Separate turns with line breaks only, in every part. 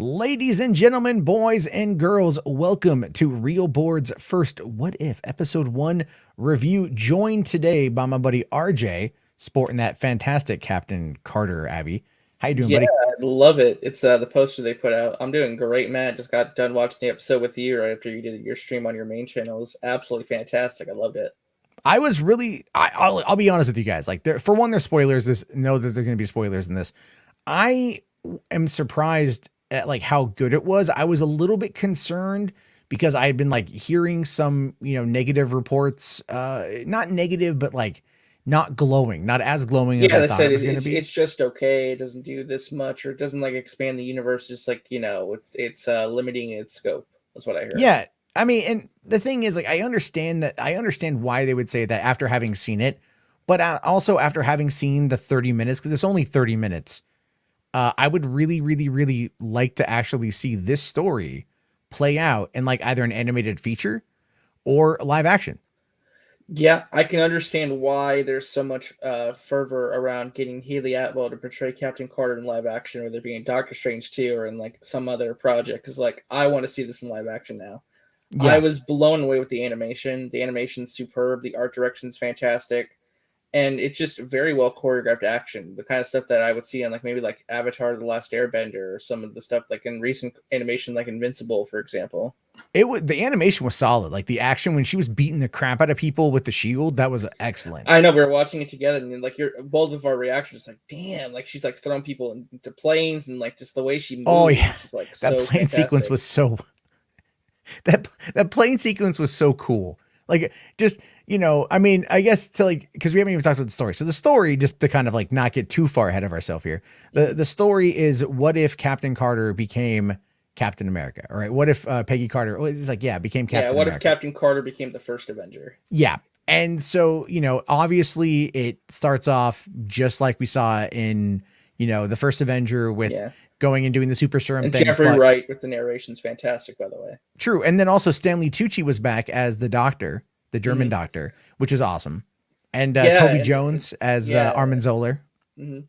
Ladies and gentlemen, boys and girls, welcome to Real Board's first What If Episode 1 review. Joined today by my buddy RJ, sporting that fantastic Captain Carter, Abby. How you doing,
Yeah,
buddy?
I love it. It's the poster they put out. I'm doing great, Matt. Just got done watching the episode with you right after you did your stream on your main channel. It was absolutely fantastic. I loved it.
I was really, I'll be honest with you guys. Like, for one, there's spoilers. Know that there's going to be spoilers in this. I am surprised at like how good it was. I was a little bit concerned because I had been like hearing some, negative reports, not negative, but like not glowing, not as glowing as
Yeah,
I
they
thought it
said
was going to be.
it's just okay. It doesn't do this much, or it doesn't like expand the universe. Just like it's limiting its scope. That's what I heard.
Yeah. I mean, and the thing is, like, I understand why they would say that after having seen it, but also after having seen the 30 minutes, because it's only 30 minutes. I would really, really, really like to actually see this story play out in like either an animated feature or live action.
Yeah, I can understand why there's so much fervor around getting Haley Atwell to portray Captain Carter in live action, whether it be in Doctor Strange 2 or in like some other project. Because like I want to see this in live action now. I
Yeah,
was blown away with the animation. The animation's superb. The art direction's fantastic, and it's just very well choreographed action. The kind of stuff that I would see on like maybe like Avatar: The Last Airbender, or some of the stuff like in recent animation, like Invincible, for example.
the animation was solid. Like the action when she was beating the crap out of people with the shield, that was excellent.
I know we were watching it together, and like your both of our reactions, like damn, like she's like throwing people into planes, and like just the way she
Oh yeah,
moves is like
that
so
plane sequence
fantastic.
was so that plane sequence was so cool. Like just I mean, I guess to like because we haven't even talked about the story. So the story, just to kind of like not get too far ahead of ourselves here.
Mhm.
The story is what if Captain Carter became Captain America? All right, what if Peggy Carter? Well, it's like became
Yeah,
Captain
what if
America.
Captain Carter became the first Avenger?
Yeah. And so, obviously it starts off just like we saw in, the first Avenger with
Yeah,
going and doing the super serum
and
thing.
Jeffrey
But
Wright with the narration's fantastic, by the way.
true. And then also Stanley Tucci was back as the doctor, the German
Hmm.
doctor, which was awesome. And
Yeah,
Toby
and
Jones as
yeah,
Armin Zoller.
hmm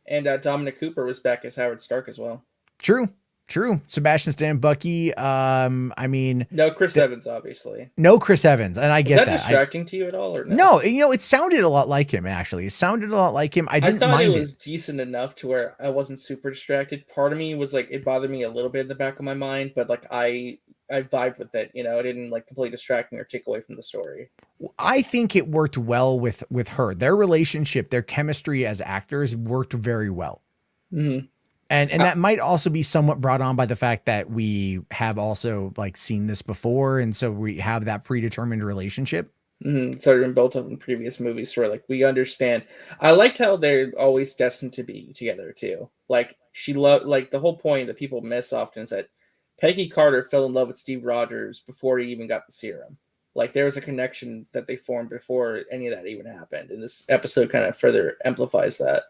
and Dominic Cooper was back as Howard Stark as well.
True. True. Sebastian Stan, Bucky. I mean,
No, Chris
the,
Evans, obviously.
no Chris Evans. And I
Was
get
that
that. I
distracting to you at all, or no?
No, it sounded a lot like him, actually. It sounded a lot like him. I
I
didn't
thought it
mind it.
was decent enough to where I wasn't super distracted. Part of me was like it bothered me a little bit in the back of my mind, but like I vibed with it. It didn't like completely distract me or take away from the story.
I think it worked well with her. Their relationship, their chemistry as actors worked very well.
Hmm.
And that might also be somewhat brought on by the fact that we have also like seen this before, and so we have that predetermined relationship.
It's already been built up in previous movies, where like we understand. I liked how they're always destined to be together too. Like she loved, like the whole point that people miss often is that Peggy Carter fell in love with Steve Rogers before he even got the serum. Like there was a connection that they formed before any of that even happened, and this episode kind of further amplifies that.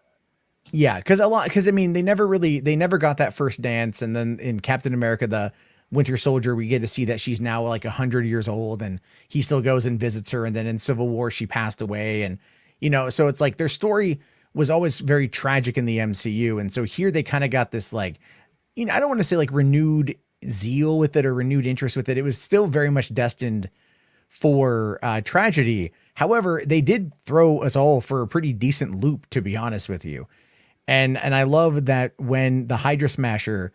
Yeah, because I mean they never got that first dance, and then in Captain America the Winter Soldier we get to see that she's now like 100 years old, and he still goes and visits her, and then in Civil War she passed away, and so it's like their story was always very tragic in the MCU, and so here they kind of got this like I don't want to say like renewed zeal with it or renewed interest with it. It was still very much destined for tragedy. However, they did throw us all for a pretty decent loop, to be honest with you. And I love that when the Hydra Smasher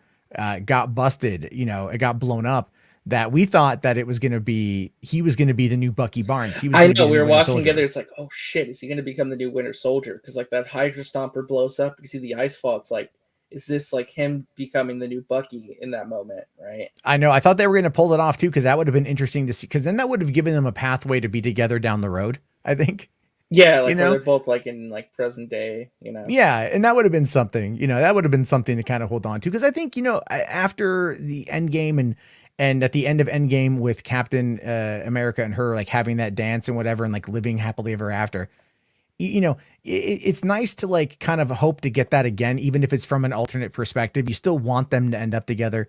got busted, it got blown up. That we thought that he was gonna be the new Bucky Barnes. He was
I
gonna be
know
the
we
new
were
Winter
watching together.
Soldier.
It's like, oh shit, is he going to become the new Winter Soldier? Because like that Hydra Stomper blows up. You see the ice fall. It's like, is this like him becoming the new Bucky in that moment? Right?
I know. I thought they were gonna pull it off too, because that would have been interesting to see. Because then that would have given them a pathway to be together down the road. I think.
Yeah,
You
like where
know.
they're both like in like present day.
Yeah, and that would have been something. That would have been something to kind of hold on to, because I think after the end game and at the end of Endgame with Captain America and her like having that dance and whatever and like living happily ever after, it's nice to like kind of hope to get that again, even if it's from an alternate perspective. You still want them to end up together.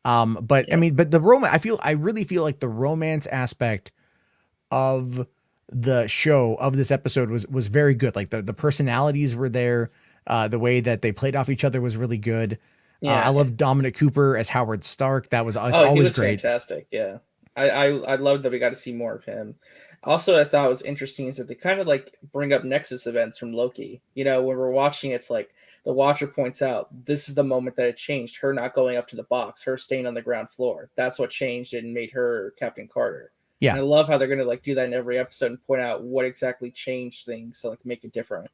But I
Yeah.
mean, but I really feel like the romance aspect of the show of this episode was very good. Like the personalities were there. The way that they played off each other was really good. I
Yeah.
love Dominic Cooper as Howard Stark. It's
Oh, he
always
was
great.
fantastic. Yeah. I love that we got to see more of him. Also, I thought was interesting is that they kind of like bring up Nexus events from Loki. You know, when we're watching, it's like the Watcher points out this is the moment that it changed. Her not going up to the box, her staying on the ground floor. That's what changed it and made her Captain Carter.
Yeah.
And I love how they're gonna like do that in every episode and point out what exactly changed things to like make it different.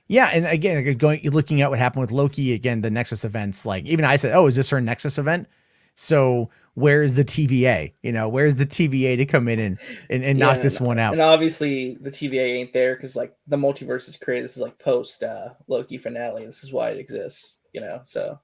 Yeah, and again, looking at what happened with Loki again, the Nexus events. Like even I said, "Oh, is this her Nexus event?" So where's the TVA? You know, where's the TVA to come in and
Yeah,
knock this one
and
out?
obviously the TVA ain't there because like the multiverse is created. This is like post Loki finale. This is why it exists, you know. So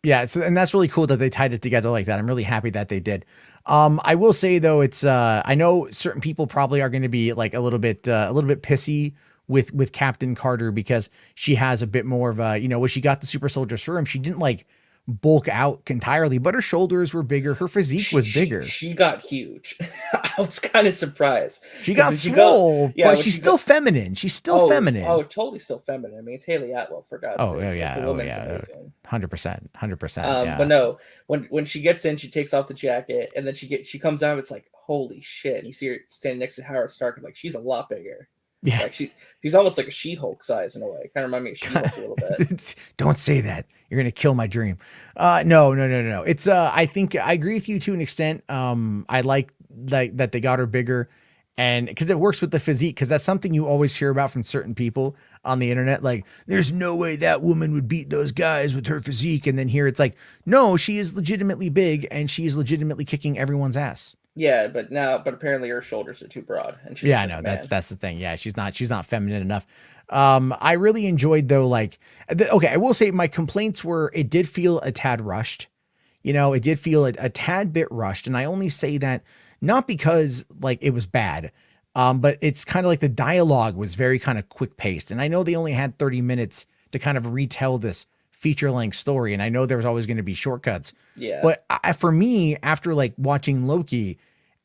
Yeah, so and that's really cool that they tied it together like that. I'm really happy that they did. I will say though, it's I know certain people probably are going to be like a little bit pissy with Captain Carter because she has a bit more of a, you know, when she got the super soldier serum, she didn't like bulk out entirely, but her shoulders were bigger, her physique was bigger.
she got huge. I was kind of surprised
She
because
got
when she go,
swole,
yeah,
but
when
she's
she go,
still feminine. She's still
oh,
feminine.
totally still feminine. I mean, it's Haley Atwell for God's
Oh,
sakes. Like the
oh
woman's
yeah,
amazing.
100%, 100%.
But
Yeah.
no, when she gets in, she takes off the jacket, and then she comes out. It's like holy shit! And you see her standing next to Howard Stark, and like she's a lot bigger.
Yeah.
Like she's almost like a She-Hulk size in a way. Kind of remind me of She-Hulk a little bit.
Don't say that. You're gonna kill my dream. No, no, no, no, no. It's I think I agree with you to an extent. I like that they got her bigger, and because it works with the physique, because that's something you always hear about from certain people on the internet. Like, there's no way that woman would beat those guys with her physique, and then here it's like, no, she is legitimately big, and she is legitimately kicking everyone's ass.
Yeah, but apparently her shoulders are too broad, and she
Yeah,
looks
I
like a
know.
man.
That's the thing. Yeah, she's not feminine enough. I really enjoyed though, like okay, I will say my complaints were it did feel a tad rushed. You know, it did feel a tad bit rushed. And I only say that not because like it was bad. But it's kind of like the dialogue was very kind of quick paced. And I know they only had 30 minutes to kind of retell this feature length story. And I know there was always going to be shortcuts.
Yeah.
But for me, after like watching Loki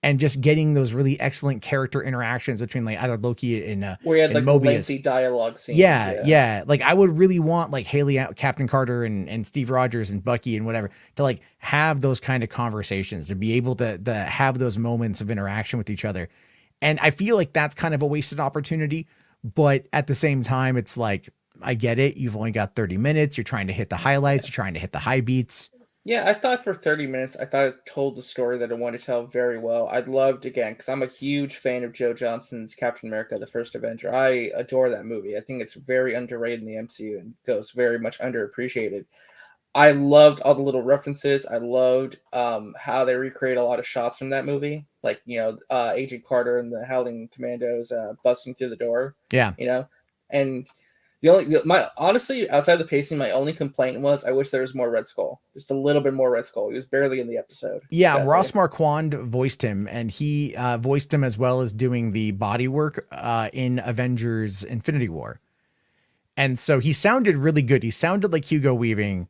and just getting those really excellent character interactions between like either Loki
Where you had
and
like the
Mobius.
lengthy dialogue scenes.
Yeah,
Yeah.
yeah. Like I would really want like Captain Carter and Steve Rogers and Bucky and whatever to like have those kind of conversations, to be able to have those moments of interaction with each other. And I feel like that's kind of a wasted opportunity, but at the same time it's like I get it. You've only got 30 minutes. You're trying to hit the highlights, you're trying to hit the high beats.
Yeah, I thought for 30 minutes, I thought it told the story that I wanted to tell very well. I'd loved, again, because I'm a huge fan of Joe Johnston's Captain America, the First Avenger. I adore that movie. I think it's very underrated in the MCU and goes very much underappreciated. I loved all the little references. I loved how they recreate a lot of shots from that movie. Like, you know, Agent Carter and the Howling Commandos busting through the door,
Yeah.
you know? And my honestly, outside the pacing, my only complaint was I wish there was more Red Skull, just a little bit more Red Skull. He was barely in the episode.
Yeah,
Sadly.
Ross Marquand voiced him, and he voiced him as well as doing the body work in Avengers Infinity War. And so he sounded really good. He sounded like Hugo Weaving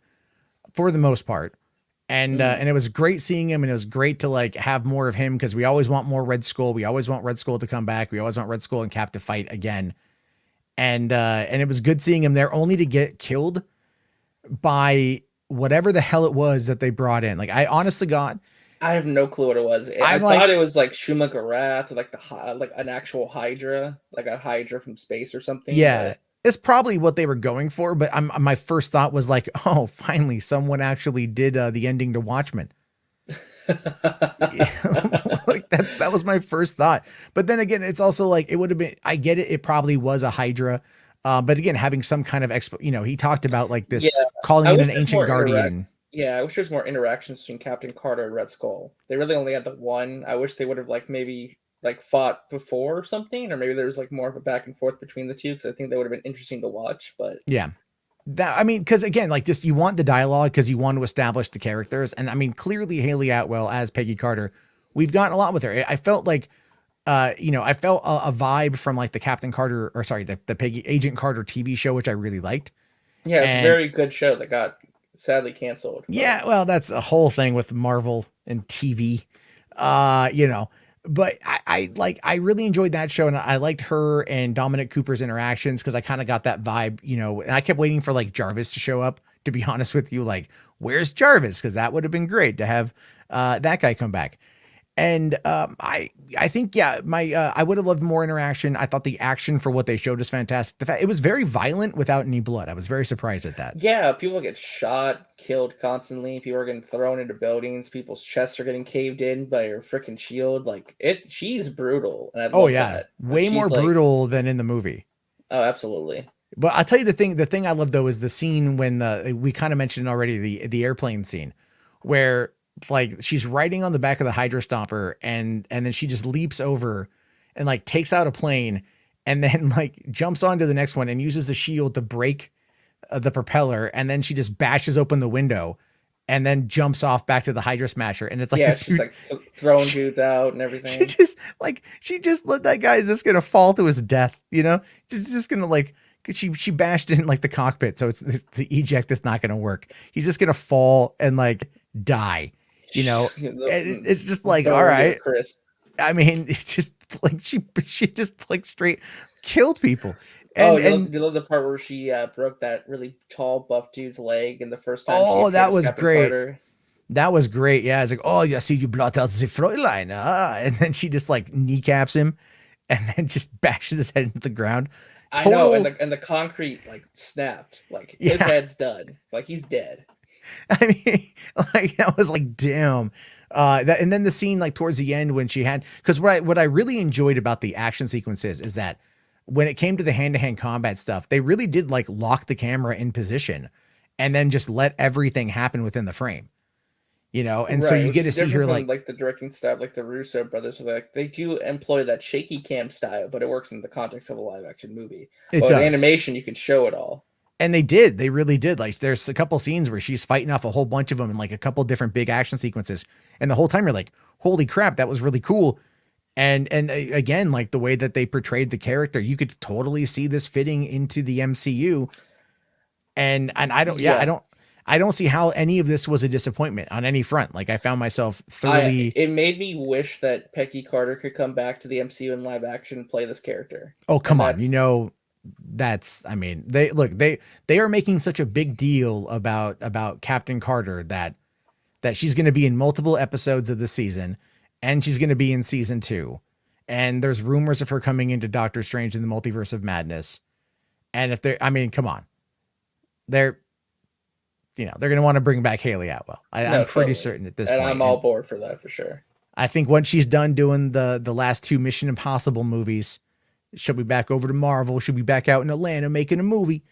for the most part. And it was great seeing him, and it was great to like have more of him because we always want more Red Skull. We always want Red Skull to come back. We always want Red Skull and Cap to fight again. And it was good seeing him there, only to get killed by whatever the hell it was that they brought in. Like I honestly got,
I have no clue what it was. I thought it was like Shumagarath, or like like an actual Hydra, like a Hydra from space or something.
yeah,
but...
it's probably what they were going for. But my first thought was like, oh, finally someone actually did the ending to Watchmen. Like that was my first thought. But then again, it's also like it would have been. I get it. It probably was a Hydra. But again, having some kind of he talked about like this calling in an ancient guardian.
Yeah, I wish there's more interactions between Captain Carter and Red Skull. They really only had the one. I wish they would have like maybe like fought before or something, or maybe there was like more of a back and forth between the two, because I think that would have been interesting to watch. But
yeah. That, I mean, because again, like just you want the dialogue because you want to establish the characters, and I mean, clearly Haley Atwell as Peggy Carter, we've gotten a lot with her. I felt like, I felt a vibe from like the Captain Carter, or sorry, the Peggy Agent Carter TV show, which I really liked.
Yeah, it's a very good show that got sadly canceled. But...
Yeah, well, that's a whole thing with Marvel and TV, But I really enjoyed that show, and I liked her and Dominic Cooper's interactions because I kind of got that vibe, and I kept waiting for like Jarvis to show up to be honest with you. Like, where's Jarvis? Because that would have been great to have that guy come back. And I think my I would have loved more interaction. I thought the action for what they showed was fantastic. The fact it was very violent without any blood. I was very surprised at that.
Yeah, people get shot, killed constantly. People are getting thrown into buildings. People's chests are getting caved in by her freaking shield. Like she's brutal, and I
Oh
love
yeah,
that. But
way more
she's like,
brutal than in the movie.
oh, absolutely.
But I'll tell you the thing I love though is the scene when we kind of mentioned already the airplane scene where like she's riding on the back of the Hydra Stomper and then she just leaps over and like takes out a plane and then like jumps onto the next one and uses the shield to break the propeller and then she just bashes open the window and then jumps off back to the Hydra Smasher and it's like
Yeah,
this
she's
dude,
like throwing dudes out and
she
everything.
just let that guy is just gonna fall to his death, you know? Just gonna like 'cause she bashed in like the cockpit, so it's the eject is not gonna work. He's just gonna fall and like die, you know? And it's just like, all
Burned to a
right.
crisp.
I mean, it's just like she just like straight killed people.
Oh,
And
you love the part where she broke that really tall, buff dude's leg, and the first time she
oh,
appeared
that
as
was
Captain
great.
Carter.
That was great. Yeah, it's like, oh, yeah, see you blot out the Fräulein. And then she just like kneecaps him and then just bashes his head into the ground.
I know, and
Total,
the concrete like snapped. Like his
yeah.
head's done. Like he's dead.
I mean, like that was like, damn. That and then the scene like towards the end when she had because what I really enjoyed about the action sequences is that when it came to the hand-to-hand combat stuff, they really did like lock the camera in position and then just let everything happen within the frame. You know, and so
Right,
you
which
get to
is
see
different
her
from
like,
like the directing style, like the Russo brothers. Where like they do employ that shaky cam style, but it works in the context of a live action movie.
it
But with
does.
animation, you can show it all.
And they really did. Like, there's a couple scenes where she's fighting off a whole bunch of them in like a couple different big action sequences. And the whole time you're like, holy crap, that was really cool. And again, like the way that they portrayed the character, you could totally see this fitting into the MCU. And
Yeah,
I don't see how any of this was a disappointment on any front. Like I found myself thoroughly,
it made me wish that Peggy Carter could come back to the MCU in live action and play this character.
oh,
And
come on, you know, that's I mean, they are making such a big deal about Captain Carter that she's going to be in multiple episodes of the season and she's going to be in season 2. And there's rumors of her coming into Doctor Strange in the Multiverse of Madness. And if they're I mean, come on. They're they're going to want to bring back Haley Atwell.
no,
I'm pretty
totally.
certain at this
And
point.
I'm all
And
board for that for sure.
I think once she's done doing the last 2 Mission Impossible movies, she'll be back over to Marvel. She'll be back out in Atlanta making a movie.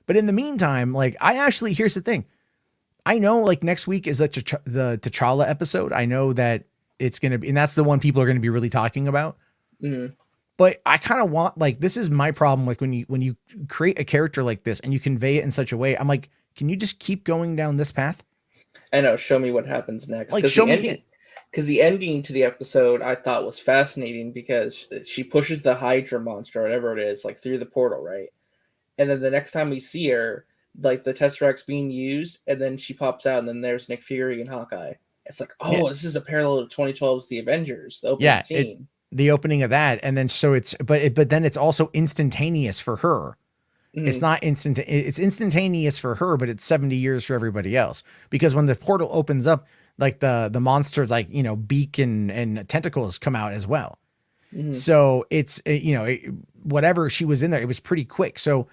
But in the meantime, like here's the thing. I know like next week is the T'Challa episode. I know that it's going to be, and that's the one people are going to be really talking about.
Mhm.
But I kind of want like, this is my problem. Like when you create a character like this and you convey it in such a way, I'm like, can you just keep going down this path?
I know. Show me what happens next.
Like show me.
Because the ending to the episode I thought was fascinating because she pushes the Hydra monster, whatever it is, like through the portal, right? And then the next time we see her, like the Tesseract's being used, and then she pops out, and then there's Nick Fury and Hawkeye. It's like, oh,
Yeah.
this is a parallel to 2012's The Avengers, the opening scene.
The opening of that. And then, so but then it's also instantaneous for her. It's not instant. It's instantaneous for her, but it's 70 years for everybody else. Because when the portal opens up, like the monsters, like, beak and tentacles come out as well.
Mm-hmm.
So it's, whatever she was in there, it was pretty quick. So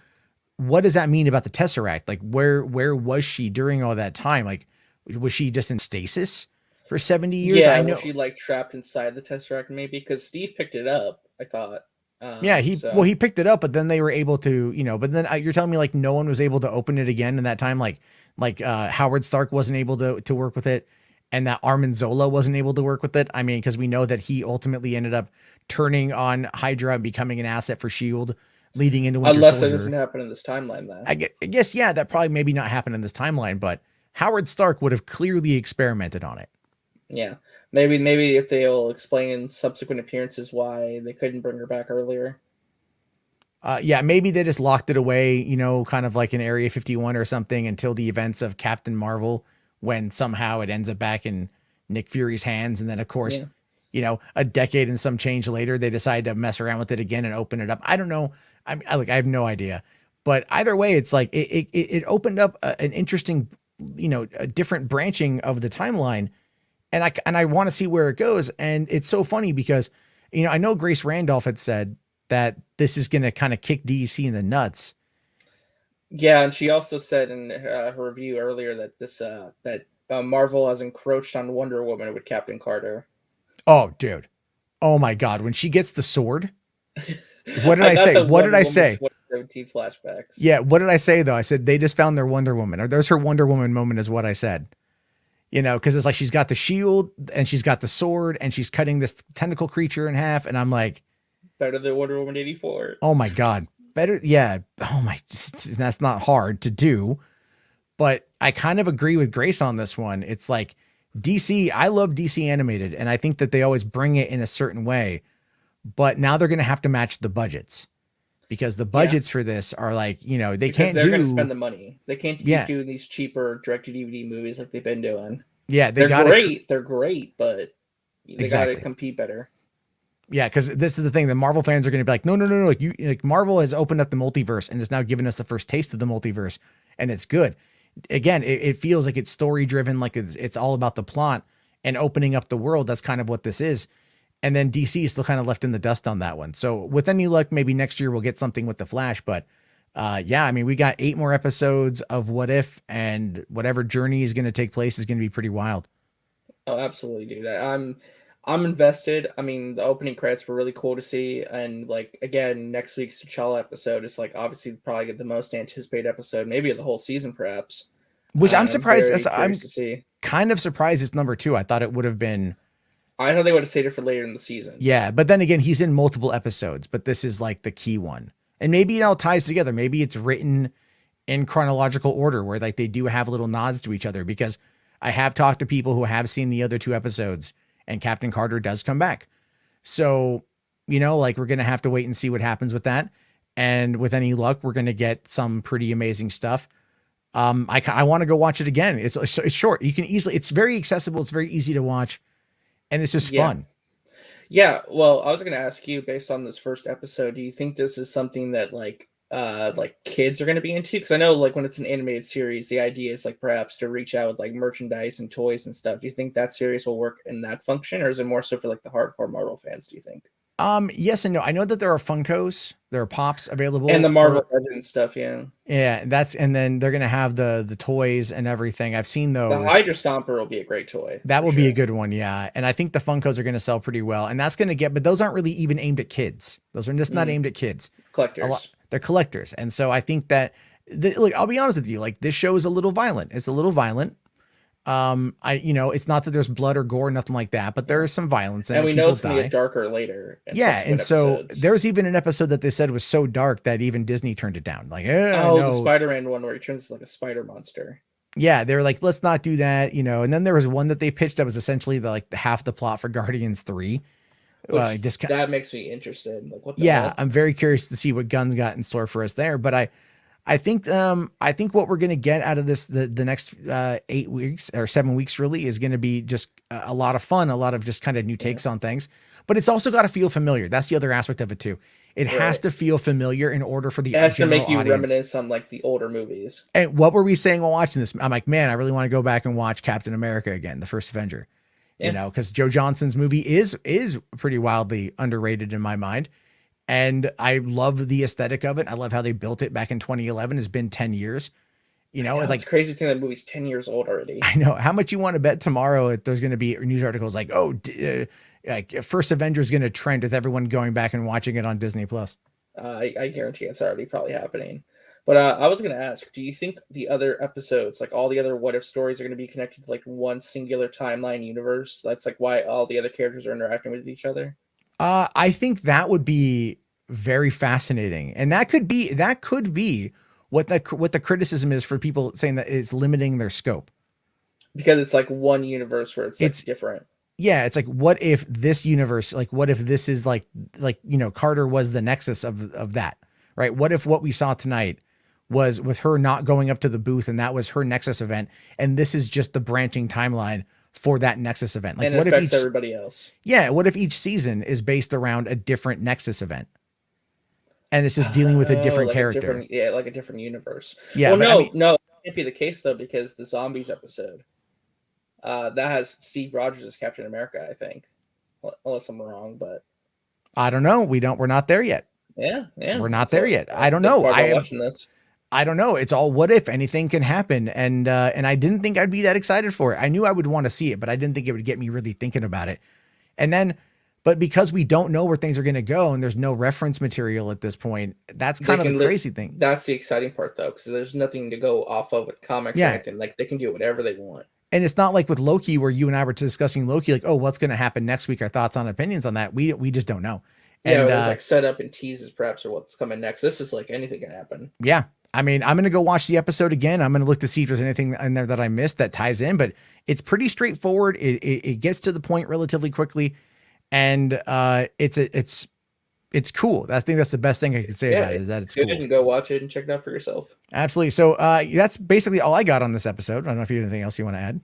what does that mean about the Tesseract? Like where was she during all that time? Like, was she just in stasis for 70 years?
Yeah,
I know.
was she like trapped inside the Tesseract maybe? Because Steve picked it up, I thought.
Yeah, he picked it up, but then they were able to, but then you're telling me like no one was able to open it again in that time, like Howard Stark wasn't able to work with it, and that Armin Zola wasn't able to work with it. I mean, because we know that he ultimately ended up turning on Hydra and becoming an asset for Shield, leading into Winter
unless
Soldier.
it doesn't happen in this timeline, though.
I guess yeah, that probably maybe not happened in this timeline, but Howard Stark would have clearly experimented on it.
Yeah, maybe if they'll explain in subsequent appearances why they couldn't bring her back earlier.
Yeah, maybe they just locked it away, kind of like in Area 51 or something until the events of Captain Marvel, when somehow it ends up back in Nick Fury's hands. And then, of course, a decade and some change later, they decide to mess around with it again and open it up. I don't know. I have no idea. But either way, it's like it opened up an interesting, a different branching of the timeline, and I want to see where it goes. And it's so funny because, I know Grace Randolph had said that this is going to kind of kick DC in the nuts.
Yeah, and she also said in her review earlier that Marvel has encroached on Wonder Woman with Captain Carter.
Oh, dude. Oh my God. When she gets the sword, what did
I
I
got
say?
the
What did
Wonder
I
Woman
say?
2017 flashbacks.
Yeah. What did I say though? I said they just found their Wonder Woman, or there's her Wonder Woman moment, is what I said. Because it's like she's got the shield and she's got the sword and she's cutting this tentacle creature in half. And I'm like,
Better than Wonder Woman 84.
oh my God, better. Yeah. Oh my, that's not hard to do. But I kind of agree with Grace on this one. It's like DC, I love DC animated, and I think that they always bring it in a certain way. But now they're going to have to match the budgets, because the budgets for this are like, they
because
can't
they're
do.
going to spend the money. They can't keep
Yeah.
doing these cheaper direct-to-DVD movies like they've been doing.
Yeah.
They're great. They're great, but they got to compete better.
Yeah, because this is the thing. The Marvel fans are going to be like, no. Like Marvel has opened up the multiverse and has now given us the first taste of the multiverse, and it's good. Again, it feels like it's story driven, like it's all about the plot and opening up the world. That's kind of what this is. And then DC is still kind of left in the dust on that one. So with any luck, maybe next year we'll get something with the Flash. But yeah, I mean, we got 8 more episodes of What If, and whatever journey is going to take place is going to be pretty wild.
Oh, absolutely, dude. I'm invested. I mean, the opening credits were really cool to see, and like again, next week's TChalla episode is like obviously probably get the most anticipated episode, maybe of the whole season, perhaps.
Which I'm surprised.
I'm to see.
Kind of surprised it's number 2. I thought it would have been.
I thought they would have saved it for later in the season.
Yeah, but then again, he's in multiple episodes, but this is like the key one, and maybe it all ties together. Maybe it's written in chronological order, where like they do have little nods to each other. Because I have talked to people who have seen the other 2 episodes, and Captain Carter does come back. So, like we're going to have to wait and see what happens with that. And with any luck, we're going to get some pretty amazing stuff. I want to go watch it again. It's short. You can easily, it's very accessible. It's very easy to watch, and it's just fun.
Yeah. Well, I was going to ask you, based on this first episode, do you think this is something that like kids are going to be into? Because I know like when it's an animated series, the idea is like perhaps to reach out with like merchandise and toys and stuff. Do you think that series will work in that function, or is it more so for like the hardcore Marvel fans, do you think?
Yes and no. I know that there are Funkos, there are Pops available,
and the Marvel Legends stuff. Yeah,
and then they're gonna have the toys and everything. I've seen those.
The Hydra Stomper will be a great toy.
That will be a good one. Yeah, and I think the Funkos are gonna sell pretty well, and that's gonna get. But those aren't really even aimed at kids. Those are just not aimed at kids.
Collectors.
They're collectors, and so I think that. Look, I'll be honest with you. Like, this show is a little violent. It's a little violent. It's not that there's blood or gore, nothing like that, but there is some violence,
and we know it's gonna get darker later.
Yeah, and so there's even an episode that they said was so dark that even Disney turned it down. Like,
the Spider-Man one where he turns into like a spider monster.
Yeah, they were like, let's not do that, And then there was one that they pitched that was essentially the half the plot for Guardians 3.
That makes me interested. Like, what?
I'm very curious to see what Gunn's got in store for us there, but I think what we're gonna get out of this the next 8 weeks or 7 weeks really is gonna be just a lot of fun, a lot of just kind of new takes on things. But it's also got to feel familiar. That's the other aspect of it too. It has to feel familiar in order for the. It
has to make you
audience
reminisce on like the older movies.
And what were we saying while watching this? I'm like, man, I really want to go back and watch Captain America again, the first Avenger. Because Joe Johnston's movie is pretty wildly underrated in my mind. And I love the aesthetic of it. I love how they built it back in 2011. It's been 10 years. It's like
crazy thing that movie's 10 years old already.
I know. How much you want to bet tomorrow there's going to be news articles like, like first Avenger is going to trend with everyone going back and watching it on Disney Plus.
I guarantee it's already probably happening. But I was going to ask, do you think the other episodes, like all the other what if stories, are going to be connected to like one singular timeline universe? That's like why all the other characters are interacting with each other.
I think that would be very fascinating, and that could be what the criticism is for people saying that it's limiting their scope,
because it's like one universe where it's different.
Yeah, it's like, what if this universe, like what if this is like Carter was the nexus of that, right? What if what we saw tonight was with her not going up to the booth, and that was her Nexus event, and this is just the branching timeline for that Nexus event. Like,
and it affects everybody else.
Yeah, what if each season is based around a different Nexus event? and it's just dealing with a different
like a
character.
different, yeah, like a different universe.
Yeah,
Well,
but I
no,
mean,
no, it can't be the case though, because the zombies episode, that has Steve Rogers as Captain America, I think, unless I'm wrong, but
I don't know. We're not there yet.
yeah,
We're not
that's
there
a
yet. I don't
good
know.
part about watching this.
I don't know. It's all what if. Anything can happen. And I didn't think I'd be that excited for it. I knew I would want to see it, but I didn't think it would get me really thinking about it. And then, but because we don't know where things are going to go and there's no reference material at this point, that's kind of the crazy thing.
That's the exciting part though, because there's nothing to go off of with comics or anything. Like they can do whatever they want.
And it's not like with Loki where you and I were discussing Loki, like, oh, what's going to happen next week? Our thoughts on opinions on that. We just don't know.
Yeah,
and
there's like setup and teases perhaps or what's coming next. This is like anything can happen.
Yeah. I mean, I'm going to go watch the episode again. I'm going to look to see if there's anything in there that I missed that ties in, but it's pretty straightforward. It gets to the point relatively quickly, and it's cool. I think that's the best thing I can say about it, is that it's
good
cool.
And go watch it and check it out for yourself.
Absolutely. So that's basically all I got on this episode. I don't know if you have anything else you want to add.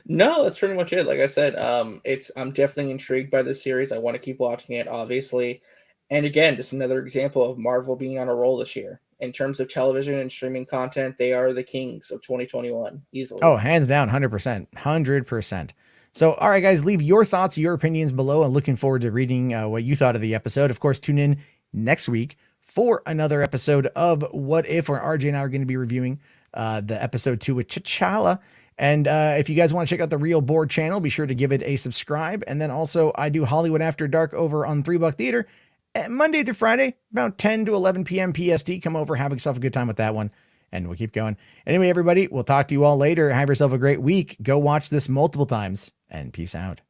No, that's pretty much it. Like I said, I'm definitely intrigued by this series. I want to keep watching it, obviously. And again, just another example of Marvel being on a roll this year. In terms of television and streaming content, they are the kings of 2021, easily.
Oh, hands down, 100%. 100%. So, all right, guys, leave your thoughts, your opinions below. I'm looking forward to reading what you thought of the episode. Of course, tune in next week for another episode of What If, where RJ and I are going to be reviewing the episode 2 with TChalla. And if you guys want to check out the Real Board channel, be sure to give it a subscribe. And then also, I do Hollywood After Dark over on 3 Buck Theater. Monday through Friday, about 10 to 11 p.m. PST. Come over, have yourself a good time with that one, and we'll keep going. Anyway, everybody, we'll talk to you all later. Have yourself a great week. Go watch this multiple times, and peace out.